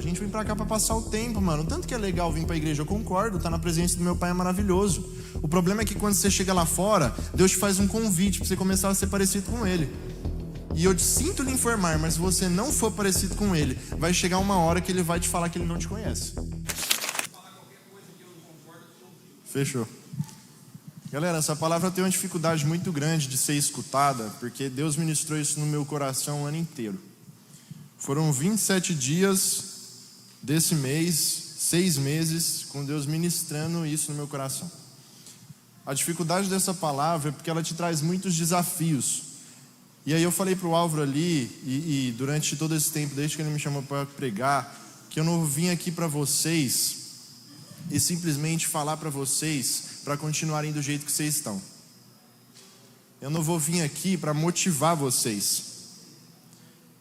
A gente vem pra cá pra passar o tempo, mano. Tanto que é legal vir pra igreja, eu concordo, tá na presença do meu pai é maravilhoso. O problema é que quando você chega lá fora, Deus te faz um convite pra você começar a ser parecido com Ele. E eu sinto lhe informar, mas se você não for parecido com Ele, vai chegar uma hora que Ele vai te falar que Ele não te conhece. Fechou. Galera, essa palavra tem uma dificuldade muito grande de ser escutada, porque Deus ministrou isso no meu coração o ano inteiro. Foram 27 dias desse mês, 6 meses, com Deus ministrando isso no meu coração. A dificuldade dessa palavra é porque ela te traz muitos desafios. E aí eu falei para o Álvaro ali, e durante todo esse tempo, desde que ele me chamou para pregar, que eu não vim aqui para vocês e simplesmente falar para vocês para continuarem do jeito que vocês estão. Eu não vou vir aqui para motivar vocês.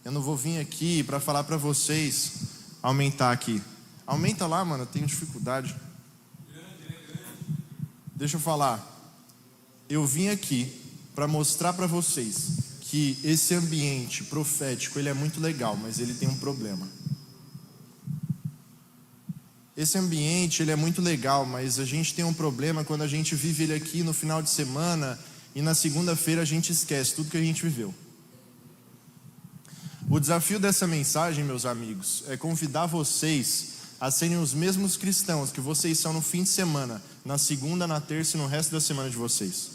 Eu não vou vir aqui para falar para vocês aumentar aqui. Aumenta lá, mano, eu tenho dificuldade. Deixa eu falar. Eu vim aqui para mostrar para vocês que esse ambiente profético, ele é muito legal, mas ele tem um problema. Esse ambiente, ele é muito legal, mas a gente tem um problema quando a gente vive ele aqui no final de semana e na segunda-feira a gente esquece tudo que a gente viveu. O desafio dessa mensagem, meus amigos, é convidar vocês a serem os mesmos cristãos que vocês são no fim de semana, na segunda, na terça e no resto da semana de vocês.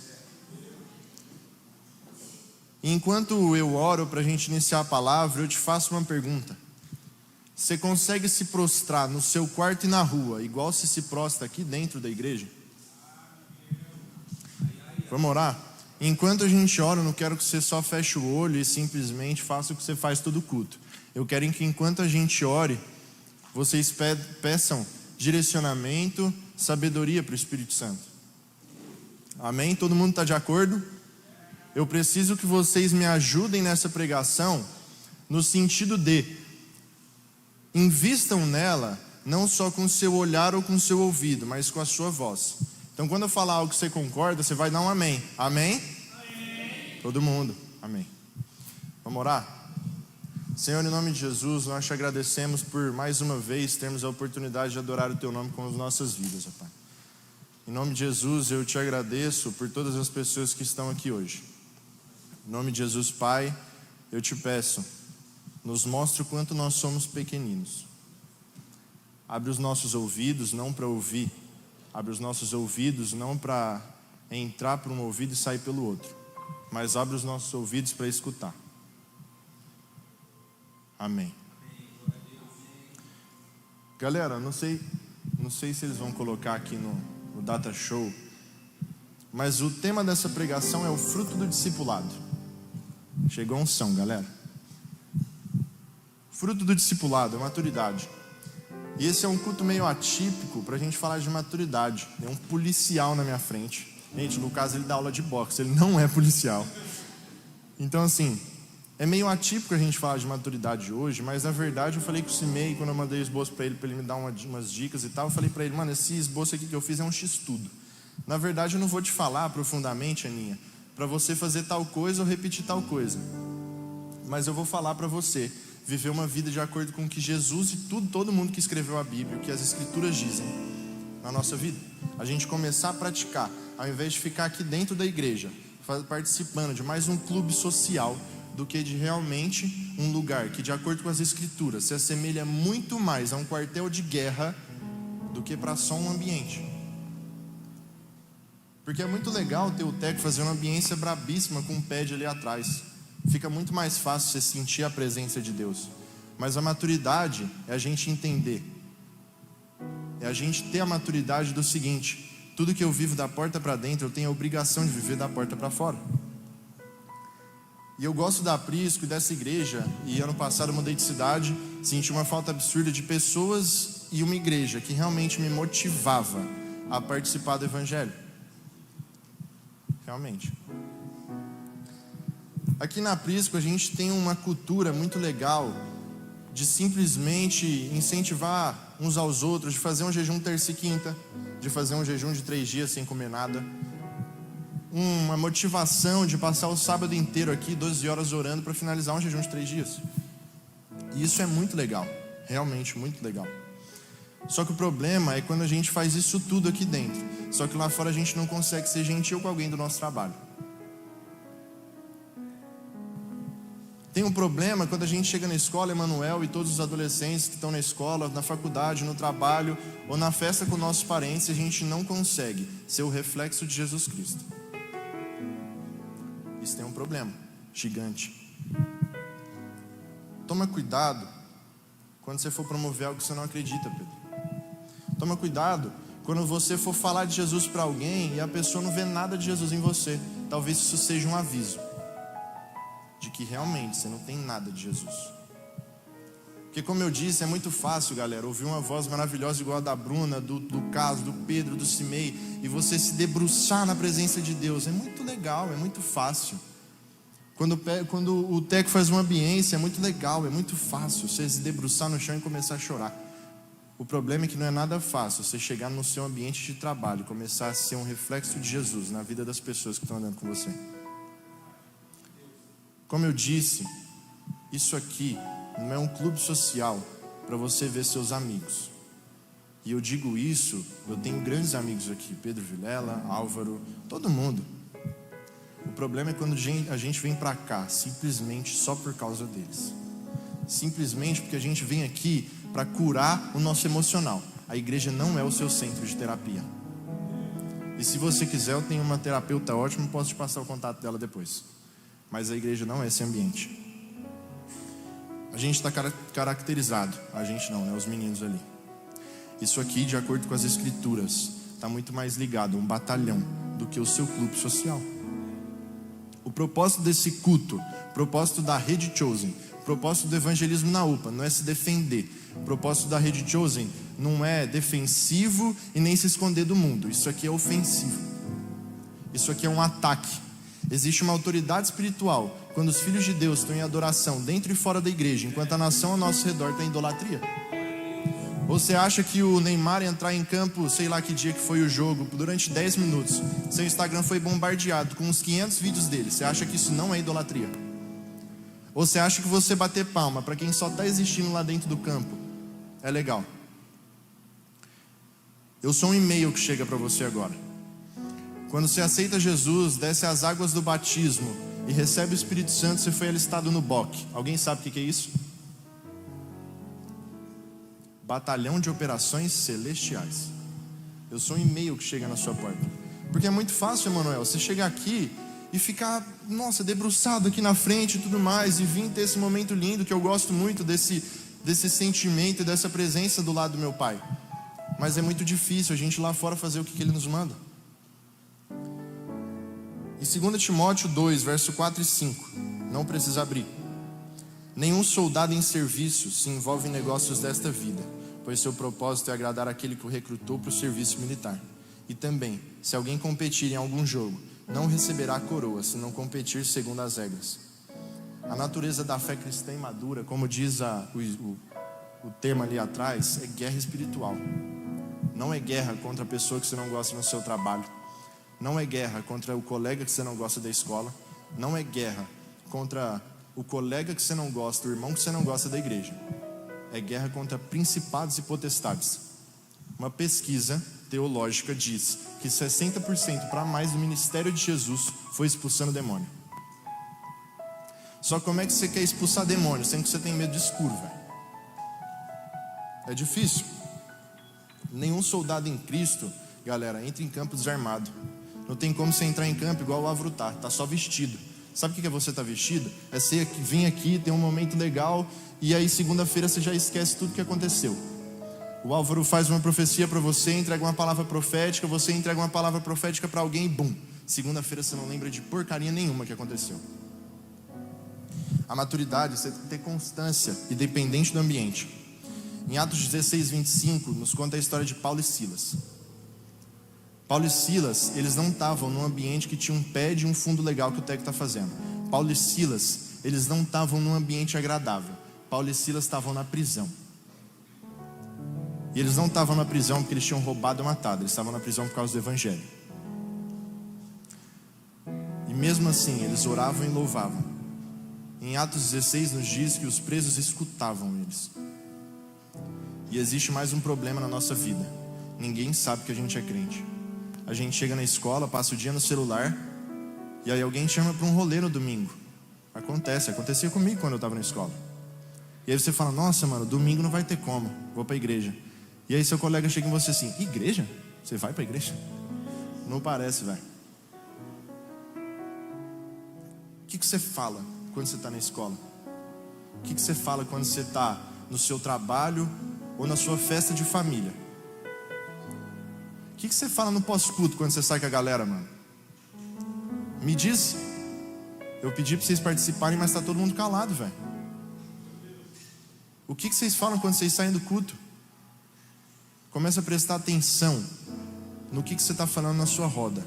E enquanto eu oro para a gente iniciar a palavra, eu te faço uma pergunta. Você consegue se prostrar no seu quarto e na rua, igual se prostra aqui dentro da igreja? Vamos orar? Enquanto a gente ora, eu não quero que você só feche o olho e simplesmente faça o que você faz todo culto. Eu quero que enquanto a gente ore, vocês peçam direcionamento, sabedoria para o Espírito Santo. Amém? Todo mundo está de acordo? Eu preciso que vocês me ajudem nessa pregação, no sentido de invistam nela, não só com o seu olhar ou com o seu ouvido, mas com a sua voz. Então quando eu falar algo que você concorda, você vai dar um amém. Amém? Amém. Todo mundo, amém. Vamos orar? Senhor, em nome de Jesus, nós te agradecemos por mais uma vez termos a oportunidade de adorar o teu nome com as nossas vidas, ó Pai. Em nome de Jesus, eu te agradeço por todas as pessoas que estão aqui hoje. Em nome de Jesus, Pai, eu te peço, nos mostre o quanto nós somos pequeninos. Abre os nossos ouvidos não para ouvir, abre os nossos ouvidos não para entrar por um ouvido e sair pelo outro, mas abre os nossos ouvidos para escutar. Amém. Galera, não sei se eles vão colocar aqui no Data Show, mas o tema dessa pregação é o fruto do discipulado. Chegou a unção, galera. Fruto do discipulado, é maturidade. E esse é um culto meio atípico para a gente falar de maturidade. Tem um policial na minha frente. Gente, no caso ele dá aula de boxe, ele não é policial. Então assim, é meio atípico a gente falar de maturidade hoje, mas na verdade eu falei com o Cimei, quando eu mandei o esboço para ele me dar umas dicas e tal, eu falei para ele, mano, esse esboço aqui que eu fiz é um X-tudo. Na verdade eu não vou te falar profundamente, Aninha, para você fazer tal coisa ou repetir tal coisa. Mas eu vou falar para você viver uma vida de acordo com o que Jesus e todo mundo que escreveu a Bíblia, o que as Escrituras dizem na nossa vida. A gente começar a praticar, ao invés de ficar aqui dentro da igreja, participando de mais um clube social, do que de realmente um lugar que, de acordo com as Escrituras, se assemelha muito mais a um quartel de guerra do que para só um ambiente. Porque é muito legal ter o Teco fazer uma ambiência brabíssima com um pad ali atrás. Fica muito mais fácil você sentir a presença de Deus. Mas a maturidade é a gente entender. É a gente ter a maturidade do seguinte: tudo que eu vivo da porta para dentro, eu tenho a obrigação de viver da porta para fora. E eu gosto da Aprisco e dessa igreja. E ano passado eu mudei de cidade, senti uma falta absurda de pessoas e uma igreja que realmente me motivava a participar do evangelho. Realmente. Aqui na Aprisco a gente tem uma cultura muito legal de simplesmente incentivar uns aos outros, de fazer um jejum terça e quinta, de fazer um jejum de 3 dias sem comer nada. Uma motivação de passar o sábado inteiro aqui, 12 horas orando para finalizar um jejum de 3 dias. E isso é muito legal. Realmente muito legal. Só que o problema é quando a gente faz isso tudo aqui dentro, só que lá fora a gente não consegue ser gentil com alguém do nosso trabalho. Tem um problema quando a gente chega na escola, Emanuel e todos os adolescentes que estão na escola, na faculdade, no trabalho ou na festa com nossos parentes, e a gente não consegue ser o reflexo de Jesus Cristo. Isso tem um problema gigante. Toma cuidado quando você for promover algo que você não acredita, Pedro. Toma cuidado quando você for falar de Jesus para alguém e a pessoa não vê nada de Jesus em você. Talvez isso seja um aviso de que realmente você não tem nada de Jesus. Porque, como eu disse, é muito fácil, galera, ouvir uma voz maravilhosa igual a da Bruna, do Carlos, do Pedro, do Cimei, e você se debruçar na presença de Deus. É muito legal, é muito fácil. Quando o Teco faz uma ambiência, é muito legal, é muito fácil você se debruçar no chão e começar a chorar. O problema é que não é nada fácil você chegar no seu ambiente de trabalho e começar a ser um reflexo de Jesus na vida das pessoas que estão andando com você. Como eu disse, isso aqui não é um clube social para você ver seus amigos. E eu digo isso, eu tenho grandes amigos aqui, Pedro Vilela, Álvaro, todo mundo. O problema é quando a gente vem para cá simplesmente só por causa deles. Simplesmente porque a gente vem aqui para curar o nosso emocional. A igreja não é o seu centro de terapia. E se você quiser, eu tenho uma terapeuta ótima, posso te passar o contato dela depois. Mas a igreja não é esse ambiente. A gente está caracterizado, a gente não, né? Os meninos ali. Isso aqui, de acordo com as escrituras, está muito mais ligado a um batalhão do que o seu clube social. O propósito desse culto, o propósito da Rede Chosen, o propósito do evangelismo na UPA não é se defender. O propósito da Rede Chosen não é defensivo e nem se esconder do mundo. Isso aqui é ofensivo. Isso aqui é um ataque. Existe uma autoridade espiritual quando os filhos de Deus estão em adoração dentro e fora da igreja, enquanto a nação ao nosso redor está em idolatria. Ou você acha que o Neymar entrar em campo, sei lá que dia que foi o jogo, durante 10 minutos, seu Instagram foi bombardeado com uns 500 vídeos dele, você acha que isso não é idolatria? Ou você acha que você bater palma para quem só está existindo lá dentro do campo é legal? Eu sou um e-mail que chega para você agora. Quando você aceita Jesus, desce as águas do batismo e recebe o Espírito Santo, você foi alistado no BOC. Alguém sabe o que é isso? Batalhão de Operações Celestiais. Eu sou um e-mail que chega na sua porta. Porque é muito fácil, Emanuel, você chegar aqui e ficar, nossa, debruçado aqui na frente e tudo mais, e vir ter esse momento lindo, que eu gosto muito desse sentimento e dessa presença do lado do meu pai. Mas é muito difícil a gente lá fora fazer o que ele nos manda. Em 2 Timóteo 2, verso 4 e 5, não precisa abrir. Nenhum soldado em serviço se envolve em negócios desta vida, pois seu propósito é agradar aquele que o recrutou para o serviço militar. E também, se alguém competir em algum jogo, não receberá a coroa, se não competir segundo as regras. A natureza da fé cristã madura, como diz o tema ali atrás, é guerra espiritual. Não é guerra contra a pessoa que você não gosta no seu trabalho. Não é guerra contra o colega que você não gosta da escola. Não é guerra contra o colega que você não gosta, o irmão que você não gosta da igreja. É guerra contra principados e potestades. Uma pesquisa teológica diz que 60% para mais do ministério de Jesus foi expulsando demônio. Só como é que você quer expulsar demônio, sendo que você tem medo de escuro, velho? É difícil. Nenhum soldado em Cristo, galera, entra em campo desarmado. Não tem como você entrar em campo igual o Álvaro tá só vestido. Sabe o que é você estar vestido? É você vir aqui, ter um momento legal, e aí segunda-feira você já esquece tudo que aconteceu. O Álvaro faz uma profecia para você, entrega uma palavra profética, você entrega uma palavra profética para alguém e bum, segunda-feira você não lembra de porcaria nenhuma que aconteceu. A maturidade, você tem que ter constância, independente do ambiente. Em Atos 16, 25, nos conta a história de Paulo e Silas. Paulo e Silas, eles não estavam num ambiente que tinha um pé de um fundo legal que o Teco está fazendo. Paulo e Silas, eles não estavam num ambiente agradável. Paulo e Silas estavam na prisão. E eles não estavam na prisão porque eles tinham roubado ou matado. Eles estavam na prisão por causa do evangelho. E mesmo assim, eles oravam e louvavam. Em Atos 16 nos diz que os presos escutavam eles. E existe mais um problema na nossa vida: ninguém sabe que a gente é crente. A gente chega na escola, passa o dia no celular, e aí alguém chama para um rolê no domingo. Acontecia comigo quando eu estava na escola. E aí você fala: nossa, mano, domingo não vai ter como, vou para a igreja. E aí seu colega chega em você assim: igreja? Você vai para a igreja? Não parece, velho. O que você fala quando você está na escola? O que você fala quando você está no seu trabalho ou na sua festa de família? O que você fala no pós-culto quando você sai com a galera, mano? Me diz. Eu pedi para vocês participarem, mas está todo mundo calado, velho. O que vocês falam quando vocês saem do culto? Começa a prestar atenção no que você está falando na sua roda.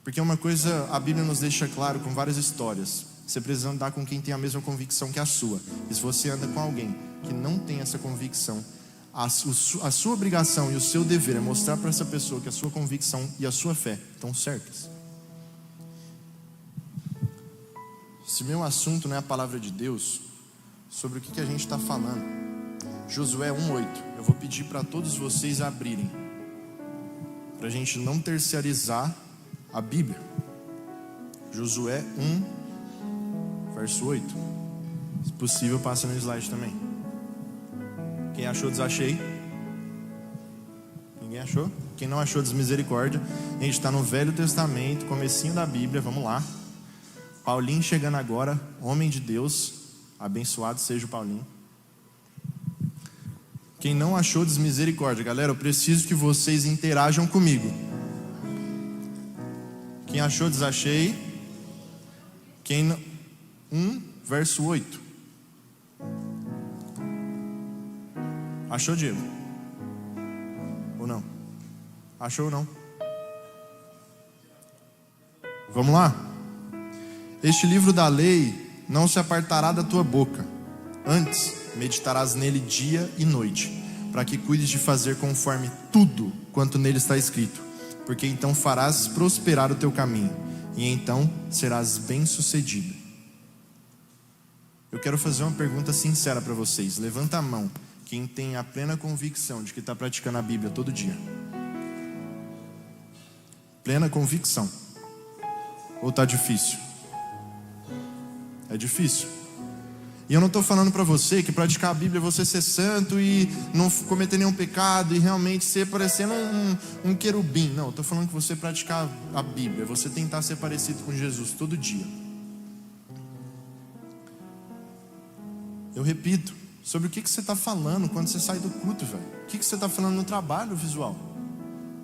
Porque uma coisa a Bíblia nos deixa claro com várias histórias: você precisa andar com quem tem a mesma convicção que a sua. E se você anda com alguém que não tem essa convicção, a sua obrigação e o seu dever é mostrar para essa pessoa que a sua convicção e a sua fé estão certas. Se meu assunto não é a palavra de Deus, sobre o que a gente está falando, Josué 1:8, eu vou pedir para todos vocês abrirem, para a gente não terceirizar a Bíblia. Josué 1, verso 8. Se possível, passa no slide também. Quem achou, desachei. Ninguém achou? Quem não achou, desmisericórdia. A gente está no Velho Testamento, comecinho da Bíblia, vamos lá. Paulinho chegando agora, homem de Deus, abençoado seja o Paulinho. Quem não achou, desmisericórdia. Galera, eu preciso que vocês interajam comigo. Quem achou, desachei. Quem não... 1, verso 8. Achou, Diego? Ou não? Achou ou não? Vamos lá? Este livro da lei não se apartará da tua boca. Antes, meditarás nele dia e noite, para que cuides de fazer conforme tudo quanto nele está escrito. Porque então farás prosperar o teu caminho, e então serás bem-sucedido. Eu quero fazer uma pergunta sincera para vocês. Levanta a mão quem tem a plena convicção de que está praticando a Bíblia todo dia. Plena convicção. Ou está difícil? É difícil. E eu não estou falando para você que praticar a Bíblia é você ser santo e não cometer nenhum pecado e realmente ser parecendo um querubim. Não, eu estou falando que você praticar a Bíblia, você tentar ser parecido com Jesus todo dia. Eu repito, sobre o que você está falando quando você sai do culto, velho? O que você está falando no trabalho visual?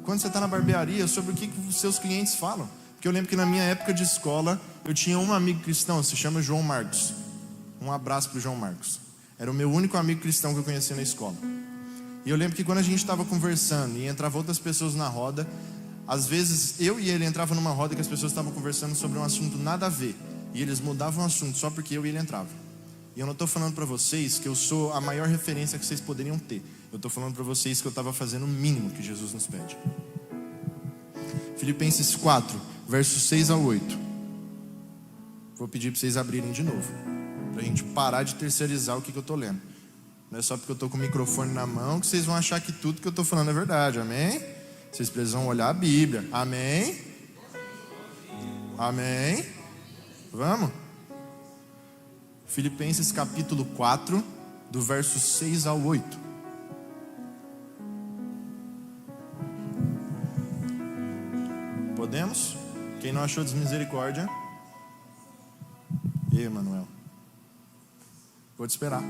Quando você está na barbearia, sobre o que os seus clientes falam? Porque eu lembro que na minha época de escola, eu tinha um amigo cristão, se chama João Marcos. Um abraço para o João Marcos. Era o meu único amigo cristão que eu conhecia na escola. E eu lembro que quando a gente estava conversando e entravam outras pessoas na roda, às vezes eu e ele entravam numa roda que as pessoas estavam conversando sobre um assunto nada a ver, e eles mudavam o assunto só porque eu e ele entravam. E eu não estou falando para vocês que eu sou a maior referência que vocês poderiam ter. Eu estou falando para vocês que eu estava fazendo o mínimo que Jesus nos pede. Filipenses 4, versos 6 ao 8. Vou pedir para vocês abrirem de novo, para a gente parar de terceirizar o que eu estou lendo. Não é só porque eu estou com o microfone na mão que vocês vão achar que tudo que eu estou falando é verdade, amém? Vocês precisam olhar a Bíblia, amém? Amém? Vamos? Filipenses capítulo 4, do verso 6 ao 8. Podemos? Quem não achou, desmisericórdia. E Emanuel, vou te esperar.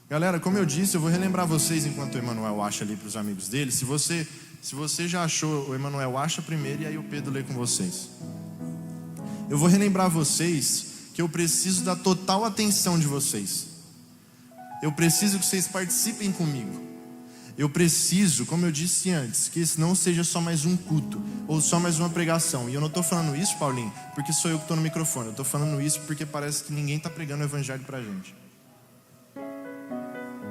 Galera, como eu disse, eu vou relembrar vocês enquanto o Emanuel acha ali para os amigos dele. Se você já achou, o Emanuel acha primeiro e aí o Pedro lê com vocês. Eu vou relembrar vocês que eu preciso da total atenção de vocês. Eu preciso que vocês participem comigo. Eu preciso, como eu disse antes, que esse não seja só mais um culto ou só mais uma pregação. E eu não estou falando isso, Paulinho, porque sou eu que estou no microfone. Eu estou falando isso porque parece que ninguém está pregando o evangelho para a gente.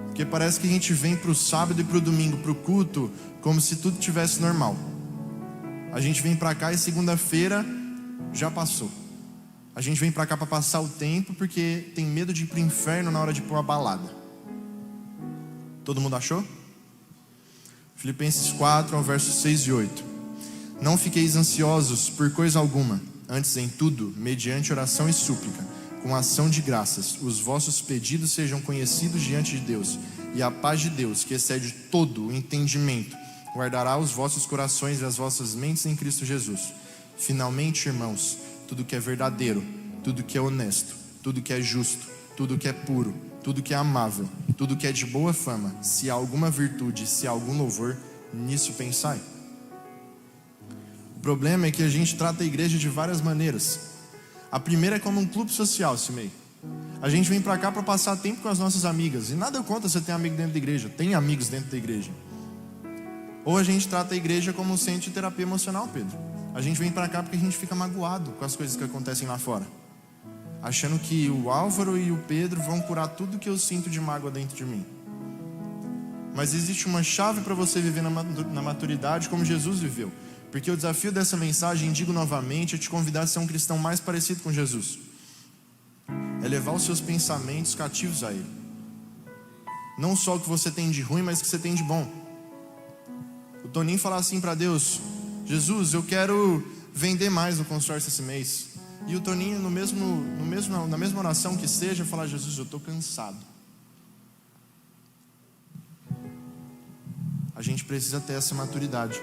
Porque parece que a gente vem para o sábado e para o domingo, para o culto, como se tudo tivesse normal. A gente vem para cá e segunda-feira já passou. A gente vem para cá para passar o tempo porque tem medo de ir para o inferno na hora de pôr a balada. Todo mundo achou? Filipenses 4, ao verso 6 e 8. Não fiqueis ansiosos por coisa alguma, antes em tudo, mediante oração e súplica, com ação de graças, os vossos pedidos sejam conhecidos diante de Deus, e a paz de Deus, que excede todo o entendimento, guardará os vossos corações e as vossas mentes em Cristo Jesus. Finalmente, irmãos, tudo que é verdadeiro, tudo que é honesto, tudo que é justo, tudo que é puro, tudo que é amável, tudo que é de boa fama, se há alguma virtude, se há algum louvor, nisso pensai. O problema é que a gente trata a igreja de várias maneiras. A primeira é como um clube social, Cimei. A gente vem pra cá para passar tempo com as nossas amigas, e nada contra você ter amigo dentro da igreja, tem amigos dentro da igreja. Ou a gente trata a igreja como um centro de terapia emocional, Pedro. A gente vem pra cá porque a gente fica magoado com as coisas que acontecem lá fora, achando que o Álvaro e o Pedro vão curar tudo que eu sinto de mágoa dentro de mim. Mas existe uma chave para você viver na maturidade como Jesus viveu. Porque o desafio dessa mensagem, digo novamente, é te convidar a ser um cristão mais parecido com Jesus. É levar os seus pensamentos cativos a Ele. Não só o que você tem de ruim, mas o que você tem de bom. O Toninho fala assim para Deus: Jesus, eu quero vender mais no consórcio esse mês. E o Toninho, na mesma oração que seja, falar: Jesus, eu estou cansado. A gente precisa ter essa maturidade.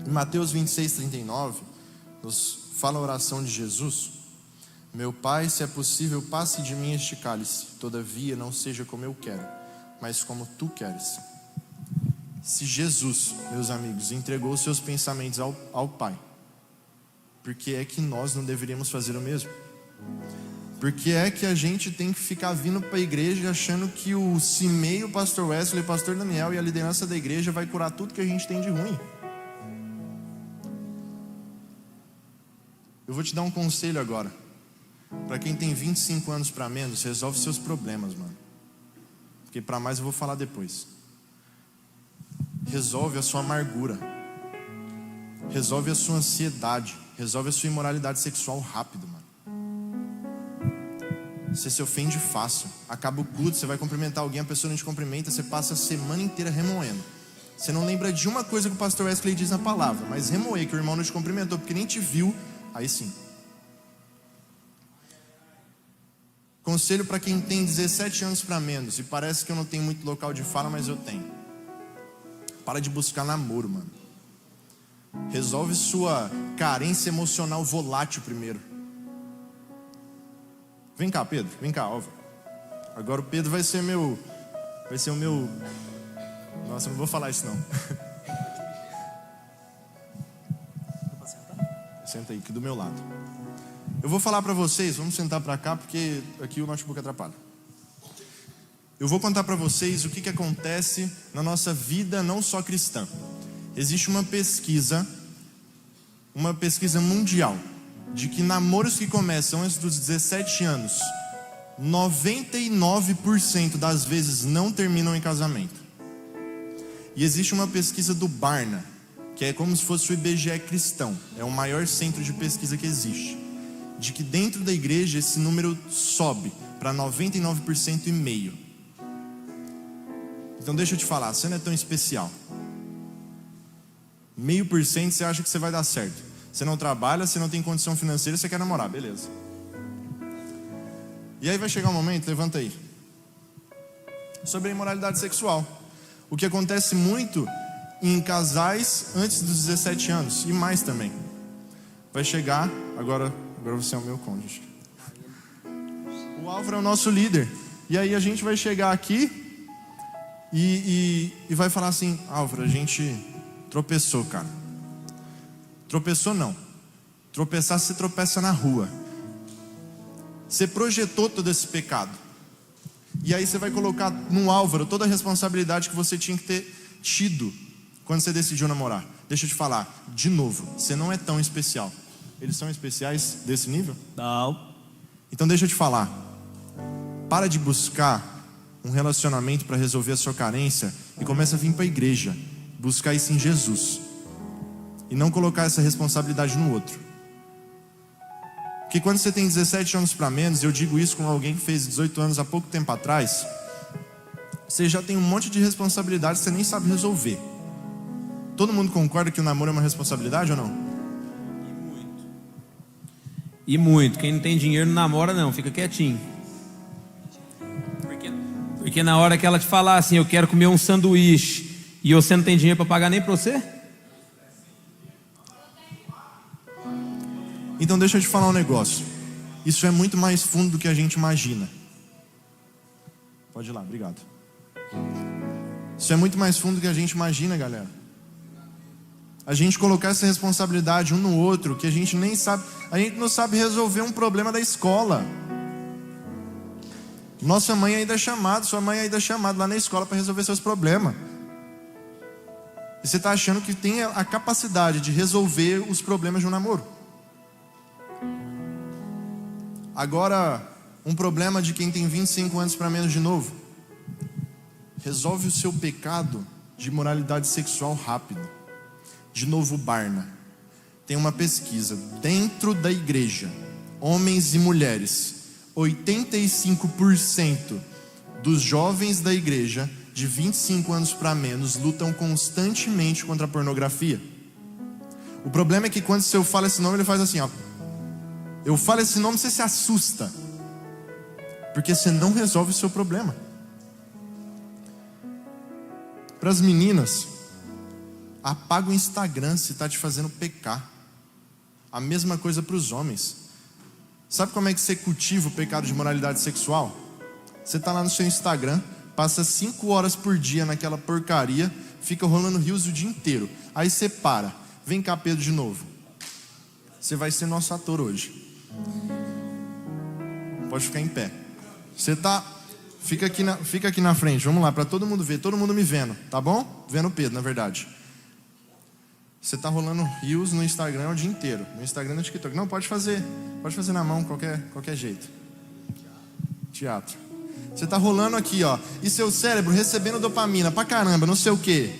Em Mateus 26, 39, nos fala a oração de Jesus: meu Pai, se é possível, passe de mim este cálice, todavia não seja como eu quero, mas como tu queres. Se Jesus, meus amigos, entregou os seus pensamentos ao Pai, por que é que nós não deveríamos fazer o mesmo? Por que é que a gente tem que ficar vindo para a igreja achando que o Cimei, o pastor Wesley, o pastor Daniel e a liderança da igreja vai curar tudo que a gente tem de ruim? Eu vou te dar um conselho agora. Para quem tem 25 anos para menos, resolve seus problemas, mano. Porque para mais eu vou falar depois. Resolve a sua amargura. Resolve a sua ansiedade. Resolve a sua imoralidade sexual rápido, mano. Você se ofende fácil. Acaba o culto, você vai cumprimentar alguém, a pessoa não te cumprimenta, você passa a semana inteira remoendo. Você não lembra de uma coisa que o pastor Wesley diz na palavra, mas remoer que o irmão não te cumprimentou porque nem te viu, aí sim. Conselho para quem tem 17 anos para menos, e parece que eu não tenho muito local de fala, mas eu tenho. Para de buscar namoro, mano. Resolve sua carência emocional volátil primeiro. Vem cá, Pedro. Vem cá, Álvaro. Agora o Pedro vai ser o meu... Nossa, eu não vou falar isso não. Senta aí, aqui do meu lado. Eu vou falar para vocês, vamos sentar para cá, porque aqui o notebook atrapalha. Eu vou contar para vocês o que acontece na nossa vida, não só cristã. Existe uma pesquisa mundial, de que namoros que começam antes dos 17 anos, 99% das vezes não terminam em casamento. E existe uma pesquisa do Barna, que é como se fosse o IBGE cristão, é o maior centro de pesquisa que existe, de que dentro da igreja esse número sobe para 99,5%. Então deixa eu te falar, você não é tão especial. 0,5% você acha que você vai dar certo. Você não trabalha, você não tem condição financeira, você quer namorar, beleza. E aí vai chegar um momento, levanta aí, sobre a imoralidade sexual. O que acontece muito em casais antes dos 17 anos, e mais também. Vai chegar, agora você é o meu cônjuge. O Álvaro é o nosso líder. E aí a gente vai chegar aqui e vai falar assim: Álvaro, a gente tropeçou, cara. Tropeçou não. Tropeçar, você tropeça na rua. Você projetou todo esse pecado. E aí você vai colocar no Álvaro toda a responsabilidade que você tinha que ter tido quando você decidiu namorar. Deixa eu te falar, de novo, você não é tão especial. Eles são especiais desse nível? Não. Então deixa eu te falar. Para de buscar um relacionamento para resolver a sua carência e começa a vir para a igreja. Buscar isso em Jesus. E não colocar essa responsabilidade no outro. Porque quando você tem 17 anos para menos, eu digo isso com alguém que fez 18 anos há pouco tempo atrás, você já tem um monte de responsabilidade que você nem sabe resolver. Todo mundo concorda que o namoro é uma responsabilidade ou não? E muito. Quem não tem dinheiro não namora não, fica quietinho. Porque na hora que ela te falar assim, eu quero comer um sanduíche, e você não tem dinheiro para pagar nem para você? Então deixa eu te falar um negócio. Isso é muito mais fundo do que a gente imagina. Pode ir lá, obrigado. Isso é muito mais fundo do que a gente imagina, galera. A gente colocar essa responsabilidade um no outro, que a gente nem sabe. A gente não sabe resolver um problema da escola. Nossa mãe ainda é chamada, sua mãe ainda é chamada lá na escola para resolver seus problemas. E você está achando que tem a capacidade de resolver os problemas de um namoro. Agora, um problema de quem tem 25 anos para menos de novo. Resolve o seu pecado de moralidade sexual rápido. De novo, Barna. Tem uma pesquisa dentro da igreja. Homens e mulheres. 85% dos jovens da igreja de 25 anos para menos lutam constantemente contra a pornografia. O problema é que quando eu falo esse nome, ele faz assim, ó. Eu falo esse nome, você se assusta, porque você não resolve o seu problema. Para as meninas, apaga o Instagram se está te fazendo pecar. A mesma coisa para os homens. Sabe como é que você cultiva o pecado de moralidade sexual? Você está lá no seu Instagram, passa 5 horas por dia naquela porcaria, fica rolando rios o dia inteiro. Aí você para, vem cá Pedro de novo. Você vai ser nosso ator hoje. Pode ficar em pé. Você tá, fica aqui na frente, vamos lá, para todo mundo ver, todo mundo me vendo, tá bom? Vendo o Pedro, na verdade. Você tá rolando rios no Instagram o dia inteiro, no Instagram e no TikTok. Não, pode fazer na mão, qualquer jeito. Teatro. Você tá rolando aqui, ó, e seu cérebro recebendo dopamina pra caramba, não sei o que,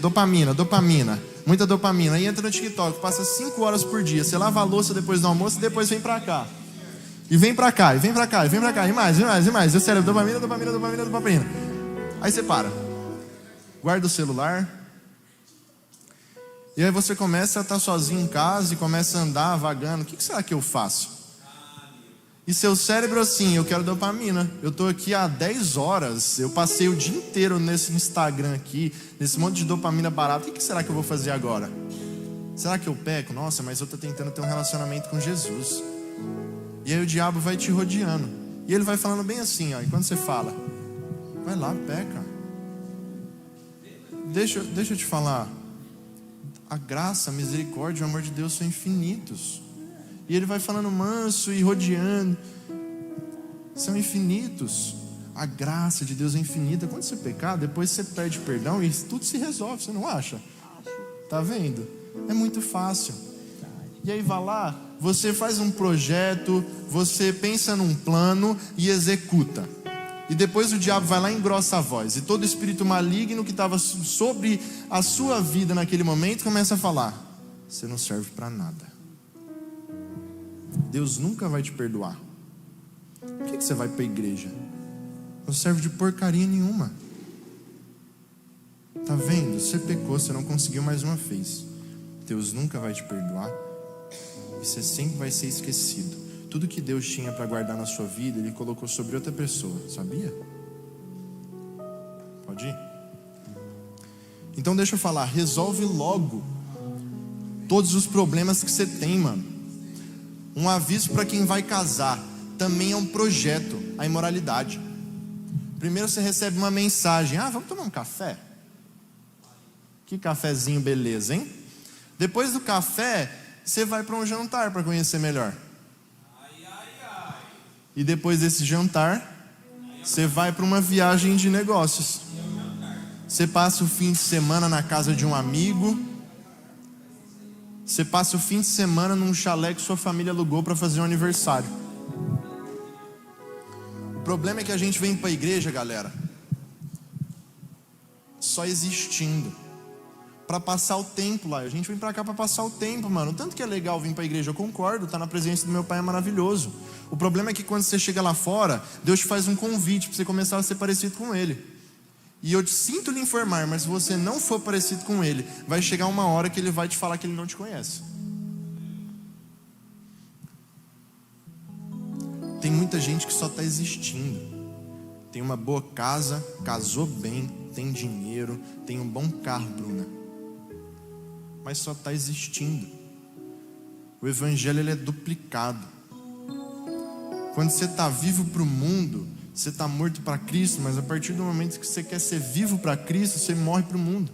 dopamina, muita dopamina. Aí entra no TikTok, passa 5 horas por dia, você lava a louça depois do almoço e depois vem pra cá. E vem pra cá, e mais, e o cérebro, dopamina. Aí você para, guarda o celular, e aí você começa a estar sozinho em casa e começa a andar, vagando. O que será que eu faço? E seu cérebro assim, eu quero dopamina. Eu estou aqui há 10 horas, eu passei o dia inteiro nesse Instagram aqui, nesse monte de dopamina barata. O que será que eu vou fazer agora? Será que eu peco? Nossa, mas eu estou tentando ter um relacionamento com Jesus. E aí o diabo vai te rodeando. E ele vai falando bem assim, ó. E quando você fala, vai lá, peca. Deixa eu te falar. A graça, a misericórdia e o amor de Deus são infinitos. E ele vai falando manso e rodeando. São infinitos. A graça de Deus é infinita. Quando você pecar, depois você pede perdão e tudo se resolve, você não acha? Tá vendo? É muito fácil. E aí vai lá, você faz um projeto, você pensa num plano e executa. E depois o diabo vai lá e engrossa a voz. E todo espírito maligno que estava sobre a sua vida naquele momento começa a falar: você não serve para nada. Deus nunca vai te perdoar. Por que você vai para a igreja? Não serve de porcaria nenhuma. Tá vendo? Você pecou, você não conseguiu mais uma vez. Deus nunca vai te perdoar. E você sempre vai ser esquecido. Tudo que Deus tinha para guardar na sua vida, Ele colocou sobre outra pessoa. Sabia? Pode ir? Então deixa eu falar. Resolve logo todos os problemas que você tem, mano. Um aviso para quem vai casar. Também é um projeto, a imoralidade. Primeiro você recebe uma mensagem: vamos tomar um café? Que cafezinho beleza, hein? Depois do café, você vai para um jantar para conhecer melhor. E depois desse jantar, você vai para uma viagem de negócios. Você passa o fim de semana na casa de um amigo. Você passa o fim de semana num chalé que sua família alugou para fazer um aniversário. O problema é que a gente vem para a igreja, galera, só existindo. para passar o tempo lá. A gente vem para cá para passar o tempo, mano. Tanto que é legal vir para a igreja, eu concordo, tá na presença do meu pai é maravilhoso. O problema é que quando você chega lá fora, Deus te faz um convite para você começar a ser parecido com Ele. E eu sinto lhe informar, mas se você não for parecido com Ele, vai chegar uma hora que Ele vai te falar que Ele não te conhece. Tem muita gente que só está existindo. Tem uma boa casa, casou bem, tem dinheiro, tem um bom carro, Bruna, mas só está existindo. O evangelho ele é duplicado. Quando você está vivo para o mundo, você está morto para Cristo, mas a partir do momento que você quer ser vivo para Cristo, você morre para o mundo.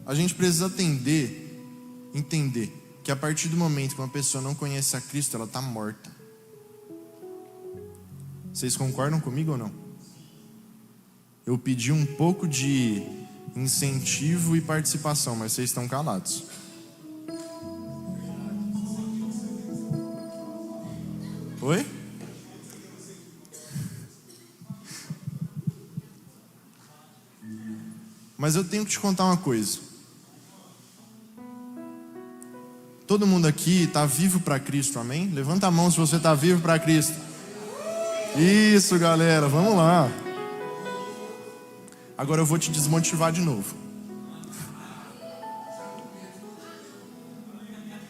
A gente precisa entender que a partir do momento que uma pessoa não conhece a Cristo, ela está morta. Vocês concordam comigo ou não? Eu pedi um pouco de incentivo e participação, mas vocês estão calados. Oi? Mas eu tenho que te contar uma coisa. Todo mundo aqui está vivo para Cristo, amém? Levanta a mão se você está vivo para Cristo. Isso, galera, vamos lá. Agora eu vou te desmotivar de novo.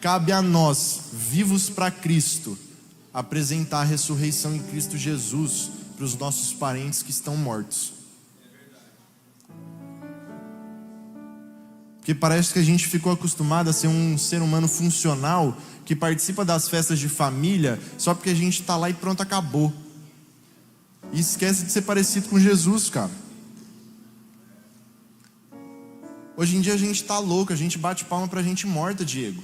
Cabe a nós, vivos para Cristo, apresentar a ressurreição em Cristo Jesus para os nossos parentes que estão mortos. Porque parece que a gente ficou acostumado a ser um ser humano funcional que participa das festas de família só porque a gente está lá e pronto, acabou. E esquece de ser parecido com Jesus, cara. Hoje em dia a gente tá louco, a gente bate palma pra gente morta, Diego.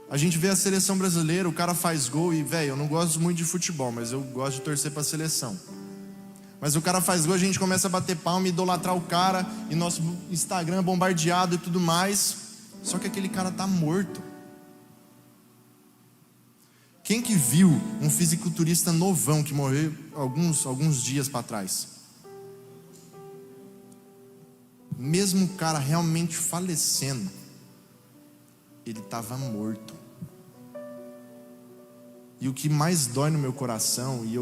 A gente vê a seleção brasileira, o cara faz gol e, velho, eu não gosto muito de futebol, mas eu gosto de torcer pra seleção. Mas o cara faz gol, a gente começa a bater palma, idolatrar o cara, e nosso Instagram bombardeado e tudo mais. Só que aquele cara tá morto. Quem que viu um fisiculturista novão que morreu alguns dias para trás? Mesmo o cara realmente falecendo, ele estava morto. E o que mais dói no meu coração, e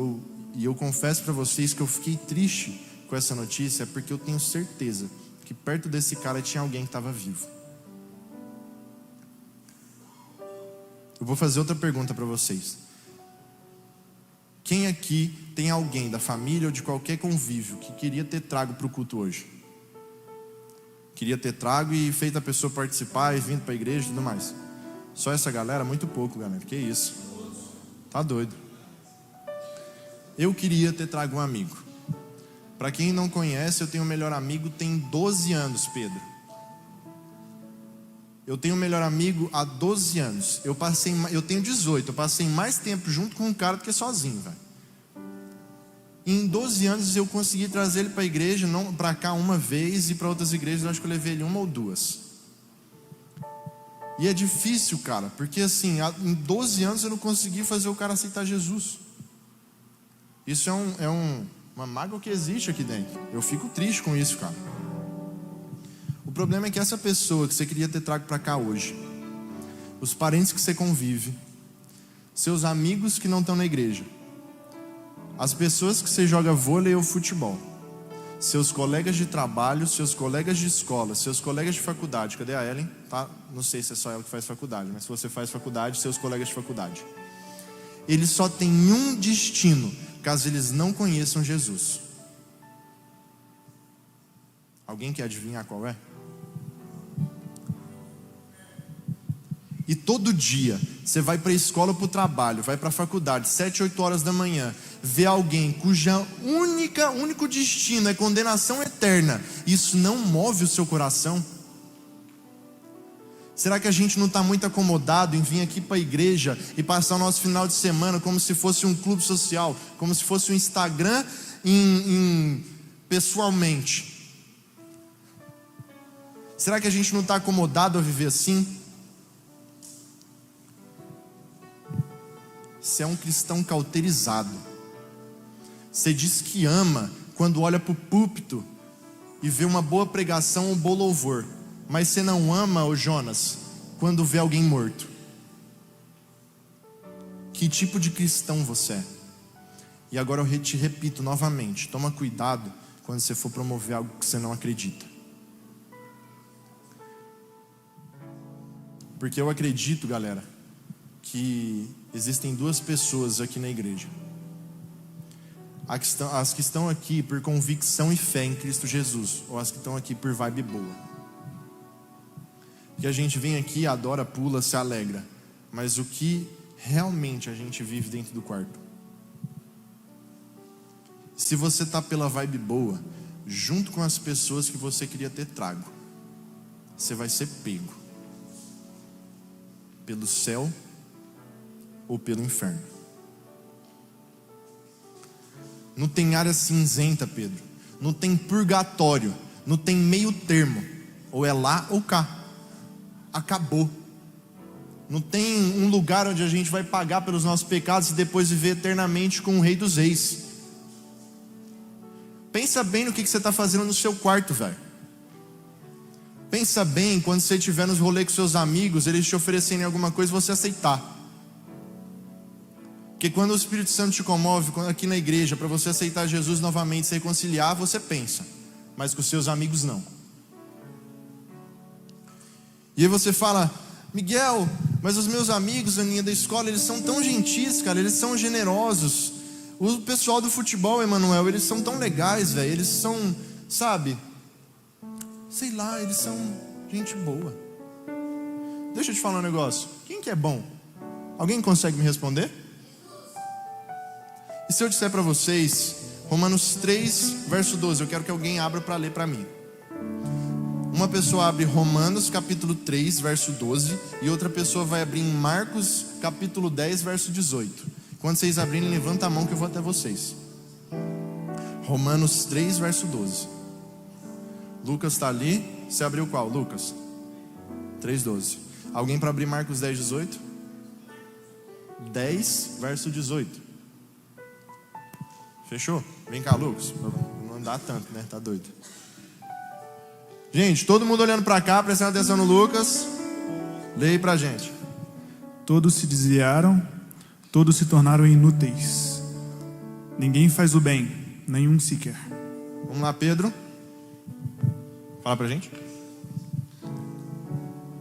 eu confesso para vocês que eu fiquei triste com essa notícia, é porque eu tenho certeza que perto desse cara tinha alguém que estava vivo. Eu vou fazer outra pergunta para vocês. Quem aqui tem alguém da família ou de qualquer convívio que queria ter trago para o culto hoje? Queria ter trago e feito a pessoa participar e vindo para a igreja e tudo mais. Só essa galera? Muito pouco, galera. Que isso? Tá doido. Eu queria ter trago um amigo. Para quem não conhece, eu tenho um melhor amigo, tem 12 anos, Pedro. Eu tenho um melhor amigo há 12 anos. Eu tenho 18. Eu passei mais tempo junto com um cara do que sozinho, velho. Em 12 anos eu consegui trazer ele para a igreja, não para cá uma vez, e para outras igrejas eu acho que eu levei ele uma ou duas. E é difícil, cara, porque assim, em 12 anos eu não consegui fazer o cara aceitar Jesus. Isso uma mágoa que existe aqui dentro. Eu fico triste com isso, cara. O problema é que essa pessoa que você queria ter trago para cá hoje, os parentes que você convive, seus amigos que não estão na igreja, as pessoas que você joga vôlei ou futebol, seus colegas de trabalho, seus colegas de escola, seus colegas de faculdade. Cadê a Ellen? Tá? Não sei se é só ela que faz faculdade, mas se você faz faculdade, seus colegas de faculdade. Eles só têm um destino, caso eles não conheçam Jesus. Alguém quer adivinhar qual é? E todo dia você vai para a escola ou para o trabalho, vai para a faculdade, 7, 8 horas da manhã, vê alguém cuja único destino é condenação eterna. Isso não move o seu coração? Será que a gente não está muito acomodado em vir aqui para a igreja e passar o nosso final de semana como se fosse um clube social, como se fosse um Instagram pessoalmente? Será que a gente não está acomodado a viver assim? Você é um cristão cauterizado. Você diz que ama quando olha para o púlpito e vê uma boa pregação, um bom louvor, mas você não ama, ô Jonas, quando vê alguém morto? Que tipo de cristão você é? E agora eu te repito novamente, toma cuidado quando você for promover algo que você não acredita. Porque eu acredito, galera, que existem duas pessoas aqui na igreja. As que estão aqui por convicção e fé em Cristo Jesus, ou as que estão aqui por vibe boa. Que a gente vem aqui, adora, pula, se alegra, mas o que realmente a gente vive dentro do quarto? Se você está pela vibe boa, junto com as pessoas que você queria ter trago, você vai ser pego pelo céu ou pelo inferno. Não tem área cinzenta, Pedro. Não tem purgatório. Não tem meio termo. Ou é lá ou cá. Acabou. Não tem um lugar onde a gente vai pagar pelos nossos pecados e depois viver eternamente com o Rei dos Reis. Pensa bem no que você está fazendo no seu quarto, velho. Pensa bem quando você estiver nos rolês com seus amigos, eles te oferecerem alguma coisa e você aceitar. Porque quando o Espírito Santo te comove aqui na igreja para você aceitar Jesus novamente, se reconciliar, você pensa, mas com seus amigos não. E aí você fala: Miguel, mas os meus amigos, Aninha, da escola, eles são tão gentis, cara, eles são generosos. O pessoal do futebol, Emanuel, eles são tão legais, velho, eles são, sabe, sei lá, eles são gente boa. Deixa eu te falar um negócio, quem que é bom? Alguém consegue me responder? E se eu disser para vocês, Romanos 3, verso 12, eu quero que alguém abra para ler para mim. Uma pessoa abre Romanos capítulo 3, verso 12, e outra pessoa vai abrir em Marcos capítulo 10, verso 18. Quando vocês abrirem, levanta a mão que eu vou até vocês. Romanos 3, verso 12. Lucas está ali. Você abriu qual, Lucas? 3, 12. Alguém para abrir Marcos 10, 18? 10, verso 18. Fechou? Vem cá, Lucas. Não dá tanto, né? Tá doido. Gente, todo mundo olhando para cá, prestando atenção no Lucas. Leia aí pra gente. Todos se desviaram, todos se tornaram inúteis. Ninguém faz o bem, nenhum sequer. Vamos lá, Pedro. Fala pra gente.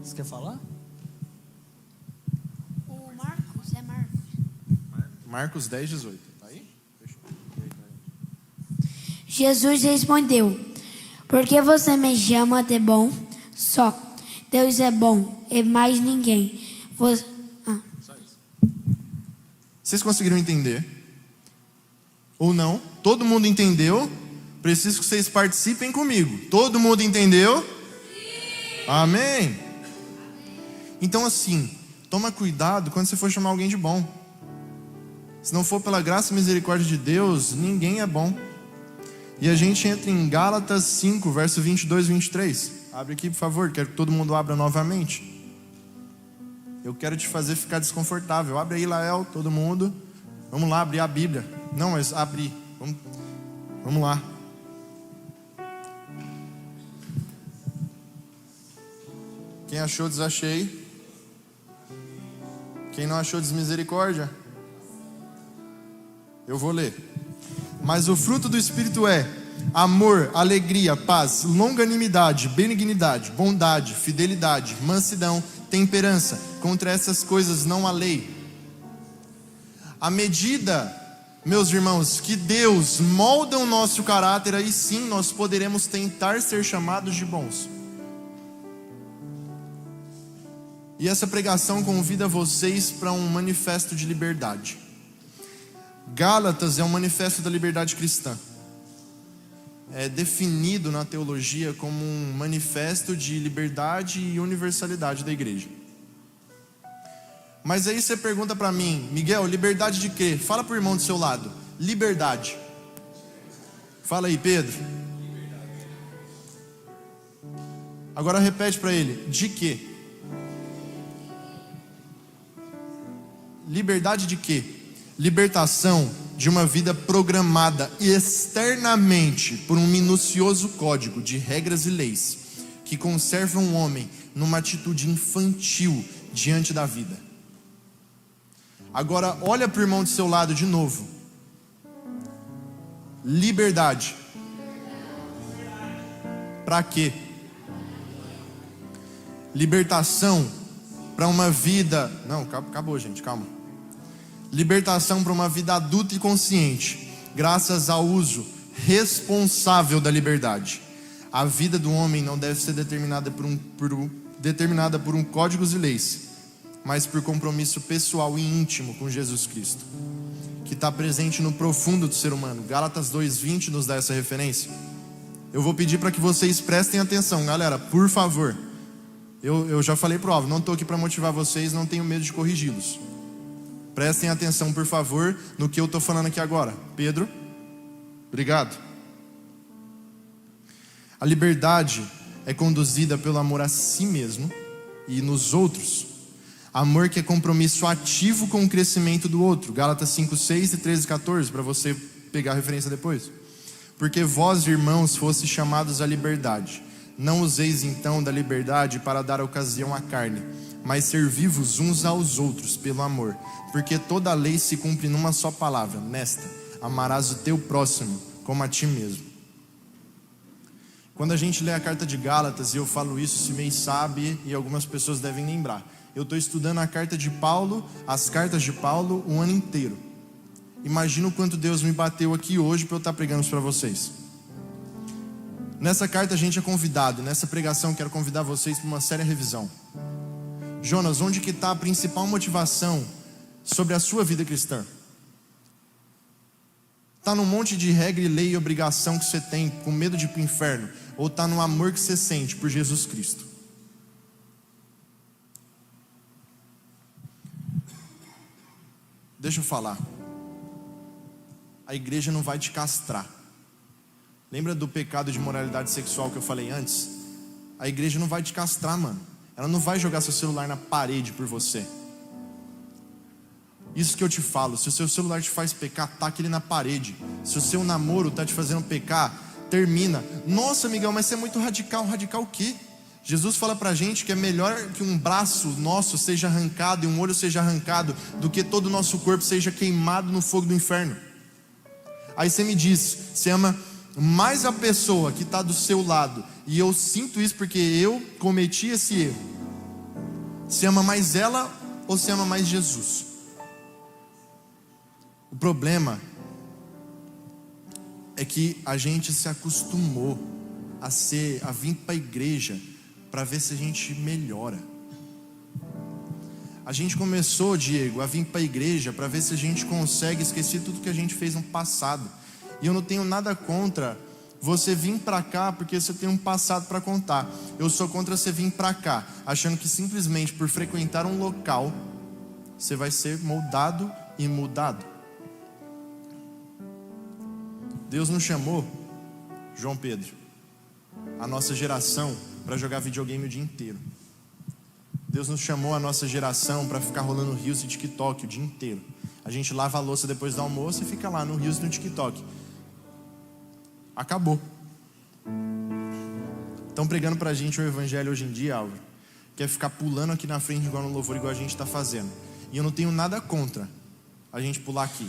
Você quer falar? O Marcos, é Marcos. Marcos 10, 18. Tá aí? Fechou. Jesus respondeu: por que você me chama de bom? Só Deus é bom e mais ninguém. Vocês conseguiram entender? Ou não? Todo mundo entendeu? Preciso que vocês participem comigo. Todo mundo entendeu? Sim. Amém? Então assim, toma cuidado quando você for chamar alguém de bom. Se não for pela graça e misericórdia de Deus, ninguém é bom. E a gente entra em Gálatas 5, verso 22 e 23. Abre aqui, por favor, quero que todo mundo abra novamente. Eu quero te fazer ficar desconfortável. Abre aí, Lael, todo mundo. Vamos lá, abrir a Bíblia. Não, mas abrir. Vamos lá. Quem achou, desachei. Quem não achou, desmisericórdia. Eu vou ler. Mas o fruto do Espírito é amor, alegria, paz, longanimidade, benignidade, bondade, fidelidade, mansidão, temperança. Contra essas coisas não há lei. À medida, meus irmãos, que Deus molda o nosso caráter, aí sim nós poderemos tentar ser chamados de bons. E essa pregação convida vocês para um manifesto de liberdade. Gálatas é um manifesto da liberdade cristã. É definido na teologia como um manifesto de liberdade e universalidade da igreja. Mas aí você pergunta para mim: Miguel, liberdade de quê? Fala para o irmão do seu lado. Liberdade. Fala aí, Pedro. Agora repete para ele: de quê? Liberdade de quê? Libertação de uma vida programada externamente por um minucioso código de regras e leis que conservam o homem numa atitude infantil diante da vida. Agora olha para o irmão do seu lado de novo. Liberdade. Para quê? Libertação para uma vida... Não, acabou, gente, calma. Libertação para uma vida adulta e consciente, graças ao uso responsável da liberdade. A vida do homem não deve ser determinada por códigos e leis, mas por compromisso pessoal e íntimo com Jesus Cristo, que está presente no profundo do ser humano. Gálatas 2:20 nos dá essa referência. Eu vou pedir para que vocês prestem atenção, galera, por favor. Eu já falei pro Alvo, não estou aqui para motivar vocês, não tenho medo de corrigi-los. Prestem atenção, por favor, no que eu estou falando aqui agora. Pedro, obrigado. A liberdade é conduzida pelo amor a si mesmo e nos outros. Amor que é compromisso ativo com o crescimento do outro. Gálatas 5:6 e 13:14, para você pegar a referência depois. Porque vós, irmãos, fostes chamados à liberdade. Não useis então da liberdade para dar ocasião à carne, mas servi-vos uns aos outros pelo amor. Porque toda a lei se cumpre numa só palavra, nesta: amarás o teu próximo como a ti mesmo. Quando a gente lê a carta de Gálatas, e eu falo isso, se meio sabe, e algumas pessoas devem lembrar, eu estou estudando a carta de Paulo, as cartas de Paulo, o ano inteiro. Imagina o quanto Deus me bateu aqui hoje para eu estar pregando isso para vocês. Nessa carta a gente é convidado, nessa pregação quero convidar vocês para uma séria revisão. Jonas, onde que está a principal motivação sobre a sua vida cristã? Está num monte de regra e lei e obrigação que você tem, com medo de ir para o inferno? Ou está no amor que você sente por Jesus Cristo? Deixa eu falar. A igreja não vai te castrar. Lembra do pecado de moralidade sexual que eu falei antes? A igreja não vai te castrar, mano. Ela não vai jogar seu celular na parede por você. Isso que eu te falo, se o seu celular te faz pecar, taque ele na parede. Se o seu namoro está te fazendo pecar, termina. Nossa, Miguel, mas você é muito radical. Radical o quê? Jesus fala pra gente que é melhor que um braço nosso seja arrancado e um olho seja arrancado do que todo o nosso corpo seja queimado no fogo do inferno. Aí você me diz, você ama mais a pessoa que está do seu lado, e eu sinto isso porque eu cometi esse erro. Você ama mais ela ou você ama mais Jesus? O problema é que a gente se acostumou a vir para a igreja para ver se a gente melhora. A gente começou, Diego, a vir para a igreja para ver se a gente consegue esquecer tudo que a gente fez no passado. E eu não tenho nada contra você vir para cá porque você tem um passado para contar. Eu sou contra você vir para cá achando que simplesmente por frequentar um local você vai ser moldado e mudado. Deus nos chamou, João Pedro, a nossa geração, para jogar videogame o dia inteiro. Deus nos chamou a nossa geração para ficar rolando Reels e TikTok o dia inteiro. A gente lava a louça depois do almoço e fica lá no Reels e no TikTok. Acabou. Estão pregando pra gente o evangelho hoje em dia, Álvaro, que é ficar pulando aqui na frente igual no louvor, igual a gente está fazendo. E eu não tenho nada contra a gente pular aqui.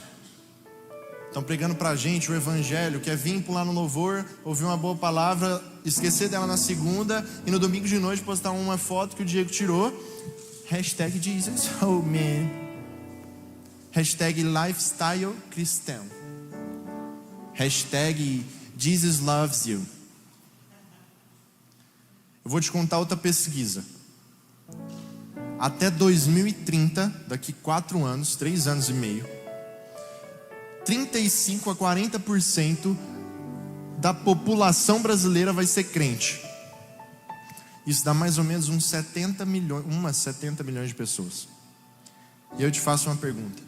Estão pregando pra gente o evangelho, que é vir pular no louvor, ouvir uma boa palavra, esquecer dela na segunda e no domingo de noite postar uma foto que o Diego tirou. Hashtag Jesus, oh man. Hashtag lifestyle cristão. Hashtag Jesus loves you. Eu vou te contar outra pesquisa. Até 2030, daqui 4 anos, 3 anos e meio, 35 a 40% da população brasileira vai ser crente. Isso dá mais ou menos umas 70 milhões de pessoas. E eu te faço uma pergunta: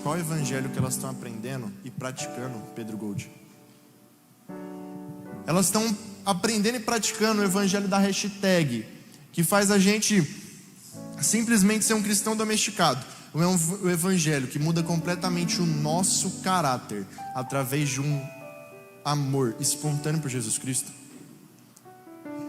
qual evangelho que elas estão aprendendo e praticando, Pedro Gold? Elas estão aprendendo e praticando o evangelho da hashtag, que faz a gente simplesmente ser um cristão domesticado. ou é um evangelho que muda completamente o nosso caráter através de um amor espontâneo por Jesus Cristo?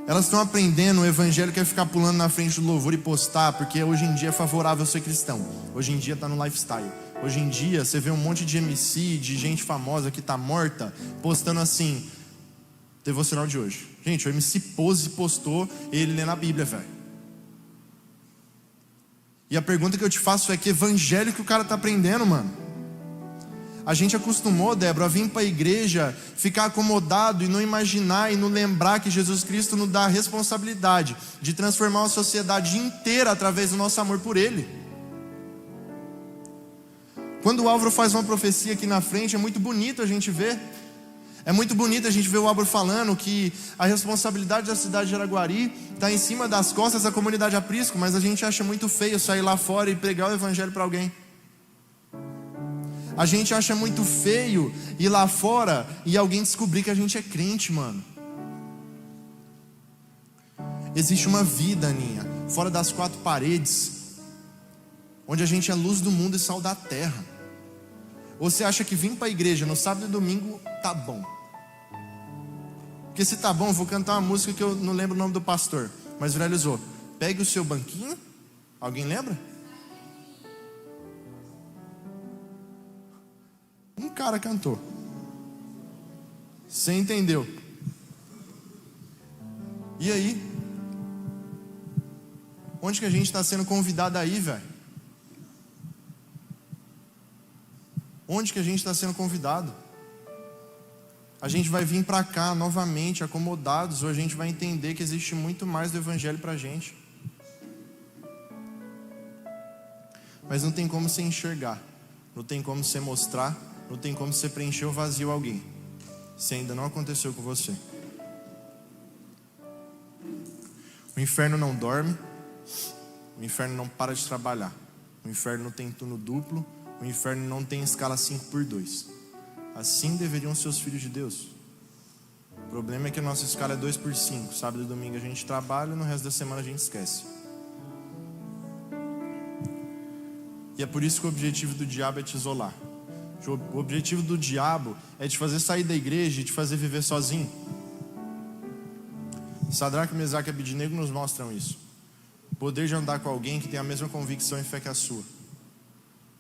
Elas estão aprendendo o evangelho que é ficar pulando na frente do louvor e postar, porque hoje em dia é favorável ser cristão. Hoje em dia está no lifestyle. Hoje em dia você vê um monte de MC, de gente famosa que está morta, postando assim, devocional de hoje. Gente, o MC Pose postou ele lendo a Bíblia, velho. E a pergunta que eu te faço é: que evangelho que o cara está aprendendo, mano? A gente acostumou, Débora, a vir para a igreja, ficar acomodado e não imaginar e não lembrar que Jesus Cristo nos dá a responsabilidade de transformar a sociedade inteira através do nosso amor por Ele. Quando o Álvaro faz uma profecia aqui na frente, é muito bonito a gente ver. É muito bonito a gente ver o Álvaro falando que a responsabilidade da cidade de Araguari está em cima das costas da comunidade aprisco, mas a gente acha muito feio sair lá fora e pregar o evangelho para alguém. A gente acha muito feio ir lá fora e alguém descobrir que a gente é crente, mano. Existe uma vida, Aninha, fora das quatro paredes, onde a gente é luz do mundo e sal da terra. Ou você acha que vir para a igreja no sábado e domingo tá bom? Porque se tá bom, eu vou cantar uma música que eu não lembro o nome do pastor, mas viralizou. Pegue o seu banquinho. Alguém lembra? Um cara cantou. Você entendeu? E aí? Onde que a gente está sendo convidado aí, velho? Onde que a gente está sendo convidado? A gente vai vir para cá novamente acomodados, ou a gente vai entender que existe muito mais do evangelho para a gente? Mas não tem como você enxergar, não tem como você mostrar, não tem como você preencher o vazio a alguém, se ainda não aconteceu com você. O inferno não dorme, o inferno não para de trabalhar, o inferno não tem turno duplo, o inferno não tem escala 5x2. Assim deveriam ser os filhos de Deus. O problema é que a nossa escala é 2x5. Sábado e domingo a gente trabalha, no resto da semana a gente esquece. E é por isso que o objetivo do diabo é te isolar. O objetivo do diabo é te fazer sair da igreja e te fazer viver sozinho. Sadraque, Mesaque e Abednego nos mostram isso. O poder de andar com alguém que tem a mesma convicção e fé que a sua.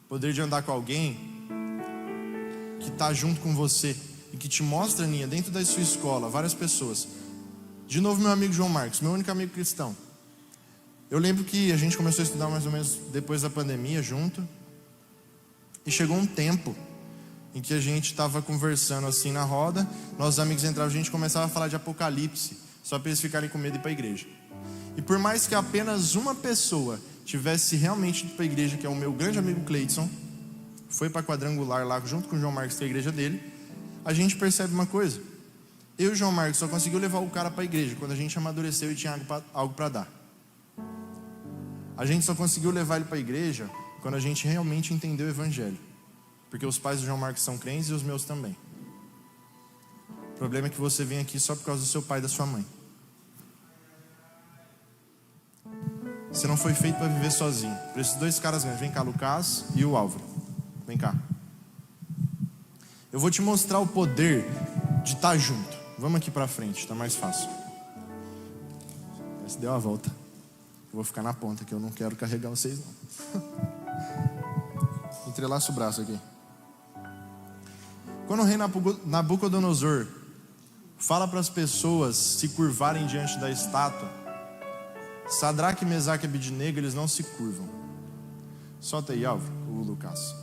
O poder de andar com alguém que está junto com você e que te mostra, Aninha, dentro da sua escola, várias pessoas. De novo, meu amigo João Marcos, meu único amigo cristão. Eu lembro que a gente começou a estudar mais ou menos depois da pandemia junto, e chegou um tempo em que a gente estava conversando assim na roda, nossos amigos entravam, a gente começava a falar de Apocalipse, só para eles ficarem com medo de ir para a igreja. E por mais que apenas uma pessoa tivesse realmente ido para a igreja, que é o meu grande amigo Cleidson, foi para Quadrangular lá junto com o João Marcos, que é a igreja dele, a gente percebe uma coisa: eu e o João Marcos só conseguiu levar o cara para a igreja quando a gente amadureceu e tinha algo para dar. A gente só conseguiu levar ele para a igreja quando a gente realmente entendeu o evangelho, porque os pais do João Marcos são crentes e os meus também. O problema é que você vem aqui só por causa do seu pai e da sua mãe. Você não foi feito para viver sozinho. Para esses dois caras mesmo, vem cá, Lucas e o Álvaro. Vem cá. Eu vou te mostrar o poder de estar junto. Vamos aqui para frente, está mais fácil. Esse deu a volta. Eu vou ficar na ponta, que eu não quero carregar vocês não. Entrelaça o braço aqui. Quando o rei Nabucodonosor fala para as pessoas se curvarem diante da estátua, Sadraque, Mesaque e Abednego, eles não se curvam. Solta aí, Álvaro, o Lucas.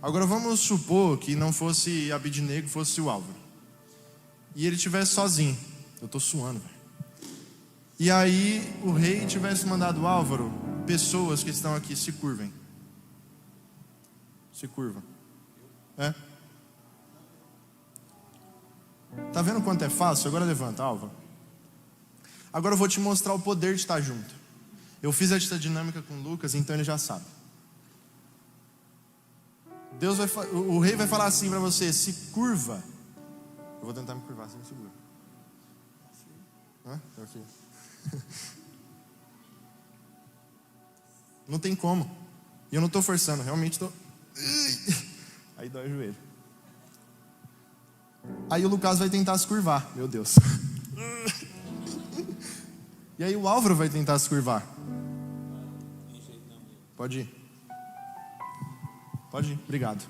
Agora vamos supor que não fosse Abednego, fosse o Álvaro, e ele estivesse sozinho. Eu estou suando, velho. E aí o rei tivesse mandado: Álvaro, pessoas que estão aqui, se curvem. Se curva. Tá vendo quanto é fácil? Agora levanta, Álvaro. Agora eu vou te mostrar o poder de estar junto. Eu fiz esta dinâmica com o Lucas, então ele já sabe. O rei vai falar assim para você: se curva. Eu vou tentar me curvar, você me segura. Aqui. Não tem como. E eu não estou forçando, realmente estou... Aí dói o joelho. Aí o Lucas vai tentar se curvar. Meu Deus. E aí o Álvaro vai tentar se curvar. Pode ir. Pode ir, obrigado.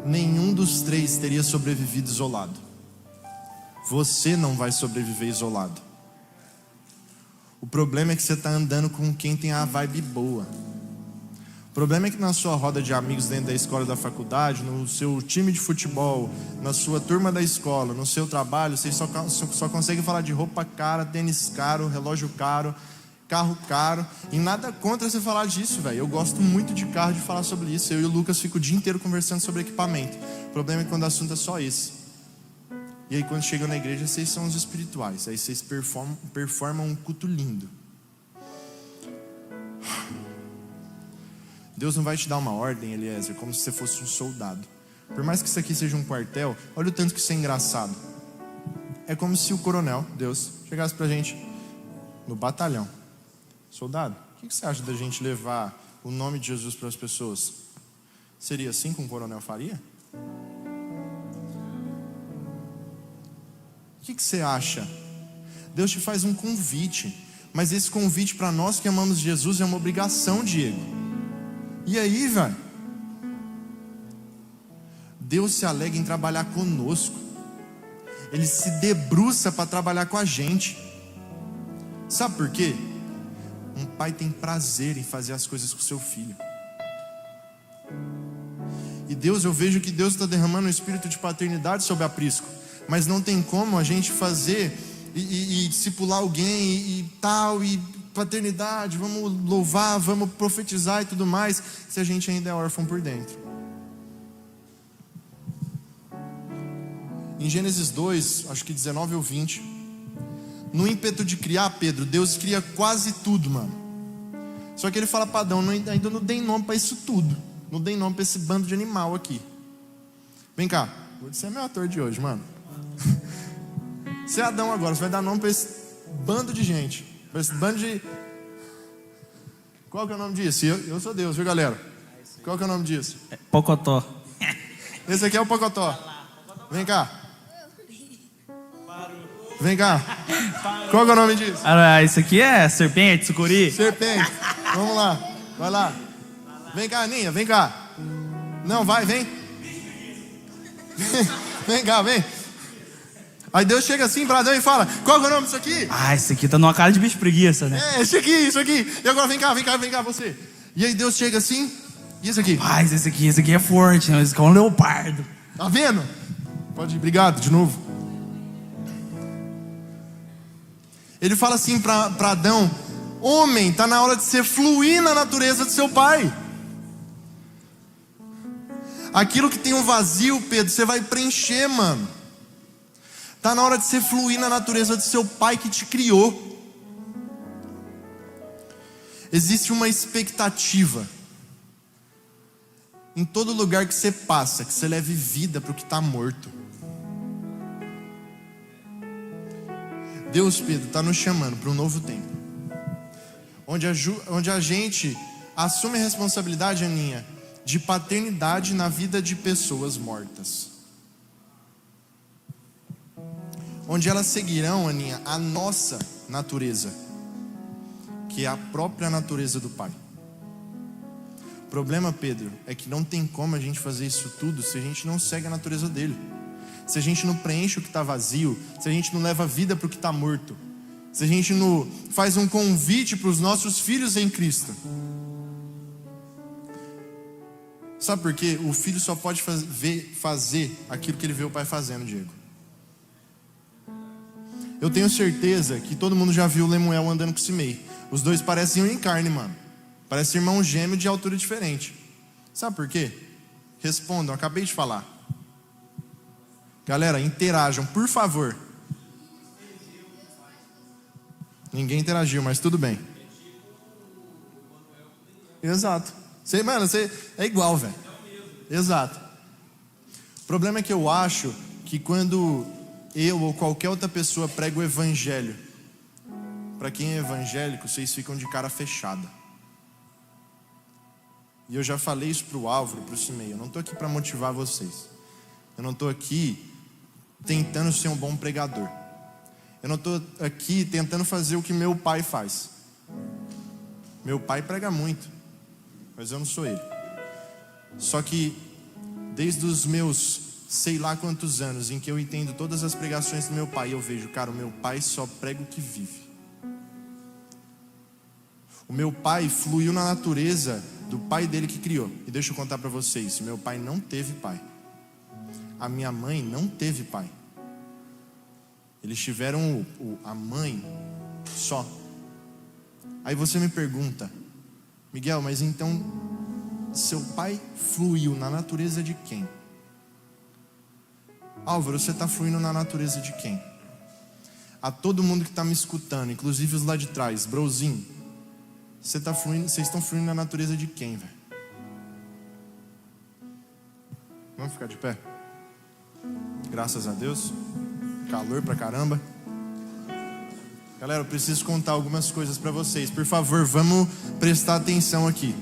Nenhum dos três teria sobrevivido isolado. Você não vai sobreviver isolado. O problema é que você está andando com quem tem a vibe boa. O problema é que na sua roda de amigos dentro da escola e da faculdade, no seu time de futebol, na sua turma da escola, no seu trabalho, vocês só conseguem falar de roupa cara, tênis caro, relógio caro, carro caro. E nada contra você falar disso, velho. Eu gosto muito de carro, de falar sobre isso. Eu e o Lucas ficam o dia inteiro conversando sobre equipamento. O problema é que quando o assunto é só esse. E aí quando chegam na igreja, vocês são os espirituais. Aí vocês performam um culto lindo. Deus não vai te dar uma ordem, Eliezer, como se você fosse um soldado. Por mais que isso aqui seja um quartel, olha o tanto que isso é engraçado. É como se o coronel, Deus, chegasse pra gente no batalhão. Soldado, o que você acha da gente levar o nome de Jesus para as pessoas? Seria assim que um coronel faria? O que você acha? Deus te faz um convite, mas esse convite para nós que amamos Jesus é uma obrigação, Diego. E aí, velho? Deus se alegra em trabalhar conosco. Ele se debruça para trabalhar com a gente. Sabe por quê? Um pai tem prazer em fazer as coisas com seu filho. E Deus, eu vejo que Deus está derramando um espírito de paternidade sobre a Prisco. Mas não tem como a gente fazer e discipular alguém e tal, e paternidade, vamos louvar, vamos profetizar e tudo mais, se a gente ainda é órfão por dentro. Em Gênesis 2, acho que 19 ou 20, no ímpeto de criar, Pedro, Deus cria quase tudo, mano. Só que ele fala para Adão, ainda não dei nome para isso tudo, não dei nome para esse bando de animal aqui. Vem cá, você é meu ator de hoje, mano. Você é Adão agora, você vai dar nome para esse bando de gente, para esse bando de... Qual que é o nome disso? Eu sou Deus, viu, galera? Qual que é o nome disso? Pocotó. Esse aqui é o Pocotó. Vem cá. Vem cá. Qual que é o nome disso? Ah, isso aqui é serpente, sucuri? Serpente. Vamos lá. Vai lá. Vem cá, Aninha, vem cá. Não, vai, vem. Vem cá, vem. Aí Deus chega assim para Adão e fala: qual que é o nome disso aqui? Ah, isso aqui tá numa cara de bicho preguiça, né? É, isso aqui. E agora vem cá, você. E aí Deus chega assim, e esse aqui? Rapaz, esse aqui é forte, né? Esse aqui é um leopardo. Tá vendo? Pode ir, obrigado, de novo. Ele fala assim para Adão: homem, tá na hora de você fluir na natureza do seu pai. Aquilo que tem um vazio, Pedro, você vai preencher, mano. Tá na hora de você fluir na natureza do seu pai que te criou. Existe uma expectativa em todo lugar que você passa, que você leve vida para o que está morto. Deus, Pedro, está nos chamando para um novo tempo, onde a gente assume a responsabilidade, Aninha, de paternidade na vida de pessoas mortas. Onde elas seguirão, Aninha, a nossa natureza, que é a própria natureza do Pai. O problema, Pedro, é que não tem como a gente fazer isso tudo se a gente não segue a natureza dele. Se a gente não preenche o que está vazio, se a gente não leva vida para o que está morto, se a gente não faz um convite para os nossos filhos em Cristo. Sabe por quê? O filho só pode fazer aquilo que ele vê o pai fazendo, Diego. Eu tenho certeza que todo mundo já viu o Lemuel andando com o Simei. Os dois parecem um em carne, mano. Parecem irmão gêmeo de altura diferente. Sabe por quê? Respondam, acabei de falar. Galera, interajam, por favor. Ninguém interagiu, mas tudo bem. Exato. Você é igual, velho. Exato. O problema é que eu acho que quando eu ou qualquer outra pessoa prega o evangelho para quem é evangélico, vocês ficam de cara fechada. E eu já falei isso para o Álvaro, para o Cimei. Eu não estou aqui para motivar vocês. Eu não estou aqui tentando ser um bom pregador. Eu não estou aqui tentando fazer o que meu pai faz. Meu pai prega muito, mas eu não sou ele. Só que desde os meus sei lá quantos anos em que eu entendo todas as pregações do meu pai, eu vejo, cara, o meu pai só prega o que vive. O meu pai fluiu na natureza do pai dele que criou. E deixa eu contar para vocês, meu pai não teve pai. A minha mãe não teve pai. Eles tiveram a mãe só. Aí você me pergunta, Miguel, mas então seu pai fluiu na natureza de quem? Álvaro, você está fluindo na natureza de quem? A todo mundo que está me escutando, inclusive os lá de trás, brozinho, vocês estão fluindo na natureza de quem, velho? Vamos ficar de pé? Graças a Deus. Calor pra caramba. Galera, eu preciso contar algumas coisas pra vocês. Por favor, vamos prestar atenção aqui.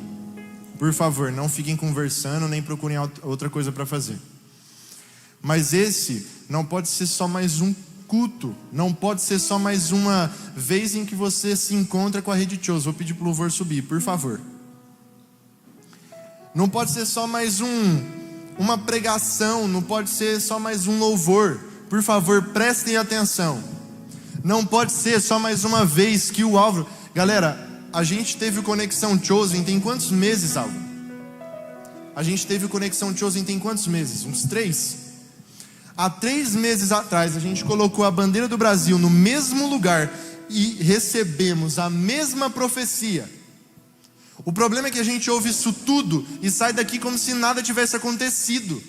Por favor, não fiquem conversando, nem procurem outra coisa pra fazer. Mas esse não pode ser só mais um culto. Não pode ser só mais uma vez em que você se encontra com a Rede Chose. Vou pedir pro louvor subir, por favor. Não pode ser só mais uma pregação. Não pode ser só mais um louvor. Por favor, prestem atenção. Não pode ser só mais uma vez que o Álvaro... Galera, a gente teve o Conexão Chosen tem quantos meses, Álvaro? A gente teve o Conexão Chosen tem quantos meses? Uns 3? Há 3 meses atrás, a gente colocou a bandeira do Brasil no mesmo lugar e recebemos a mesma profecia. O problema é que a gente ouve isso tudo e sai daqui como se nada tivesse acontecido.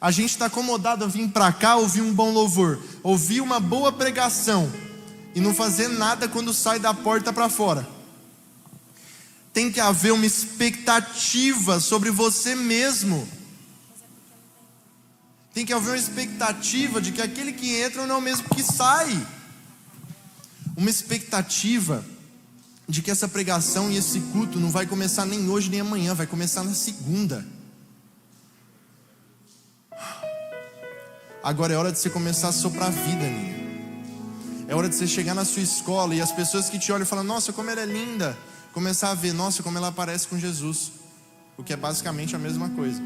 A gente está acomodado a vir para cá, ouvir um bom louvor, ouvir uma boa pregação e não fazer nada quando sai da porta para fora. Tem que haver uma expectativa sobre você mesmo. Tem que haver uma expectativa de que aquele que entra não é o mesmo que sai. Uma expectativa de que essa pregação e esse culto não vai começar nem hoje nem amanhã, vai começar na segunda. Agora é hora de você começar a soprar a vida, Ninha. É hora de você chegar na sua escola e as pessoas que te olham falam, nossa, como ela é linda. Começar a ver, nossa, como ela parece com Jesus. O que é basicamente a mesma coisa.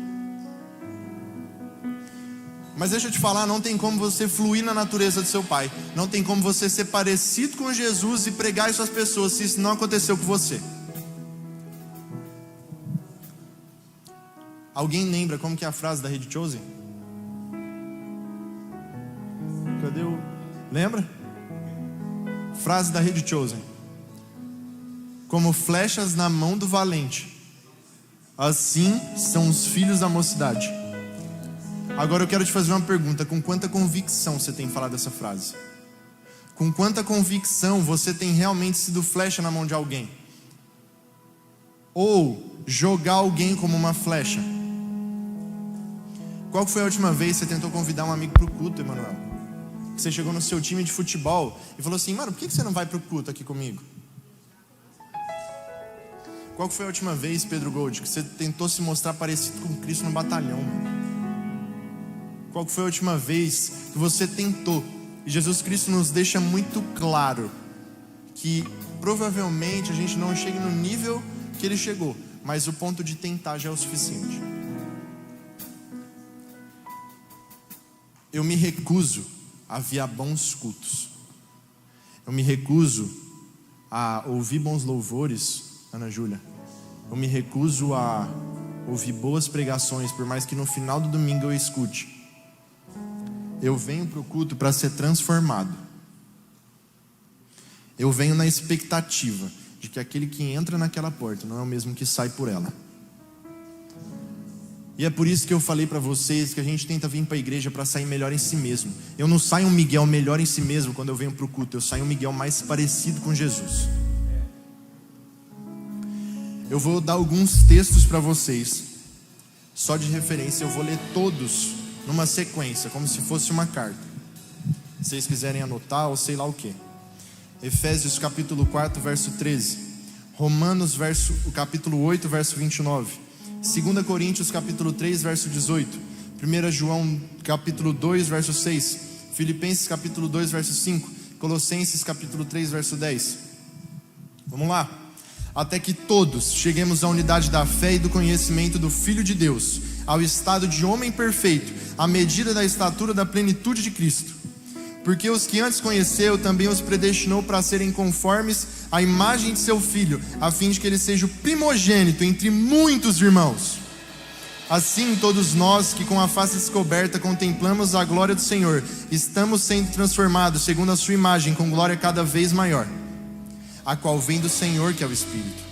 Mas deixa eu te falar, não tem como você fluir na natureza do seu pai. Não tem como você ser parecido com Jesus e pregar isso às pessoas, se isso não aconteceu com você. Alguém lembra como que é a frase da Rede Chosen? Cadê o... Lembra? Frase da Rede Chosen: como flechas na mão do valente, assim são os filhos da mocidade. Agora eu quero te fazer uma pergunta. Com quanta convicção você tem falado essa frase? Com quanta convicção você tem realmente sido flecha na mão de alguém? Ou jogar alguém como uma flecha? Qual foi a última vez que você tentou convidar um amigo para o culto, Emanuel? Que você chegou no seu time de futebol e falou assim, mano, por que você não vai para o culto aqui comigo? Qual foi a última vez, Pedro Gold, que você tentou se mostrar parecido com Cristo no batalhão, mano? Qual foi a última vez que você tentou? E Jesus Cristo nos deixa muito claro que provavelmente a gente não chegue no nível que ele chegou, mas o ponto de tentar já é o suficiente. Eu me recuso a vir bons cultos. Eu me recuso a ouvir bons louvores, Ana Júlia. Eu me recuso a ouvir boas pregações, por mais que no final do domingo eu escute. Eu venho para o culto para ser transformado. Eu venho na expectativa de que aquele que entra naquela porta não é o mesmo que sai por ela. E é por isso que eu falei para vocês que a gente tenta vir para a igreja para sair melhor em si mesmo. Eu não saio um Miguel melhor em si mesmo quando eu venho para o culto. Eu saio um Miguel mais parecido com Jesus. Eu vou dar alguns textos para vocês, só de referência. Eu vou ler todos numa sequência, como se fosse uma carta. Se vocês quiserem anotar ou sei lá o que. Efésios capítulo 4, verso 13. Romanos o capítulo 8, verso 29. 2 Coríntios capítulo 3, verso 18. 1 João capítulo 2, verso 6. Filipenses capítulo 2, verso 5. Colossenses capítulo 3, verso 10. Vamos lá. Até que todos cheguemos à unidade da fé e do conhecimento do Filho de Deus, ao estado de homem perfeito, à medida da estatura da plenitude de Cristo. Porque os que antes conheceu, também os predestinou para serem conformes à imagem de seu Filho, a fim de que ele seja o primogênito entre muitos irmãos. Assim, todos nós que com a face descoberta contemplamos a glória do Senhor, estamos sendo transformados segundo a sua imagem, com glória cada vez maior, a qual vem do Senhor, que é o Espírito.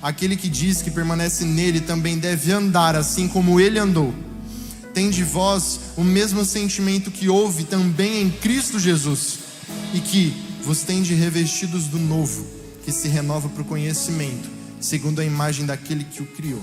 Aquele que diz que permanece nele também deve andar assim como ele andou. Tende vós o mesmo sentimento que houve também em Cristo Jesus, e que vos tende revestidos do novo, que se renova para o conhecimento, segundo a imagem daquele que o criou.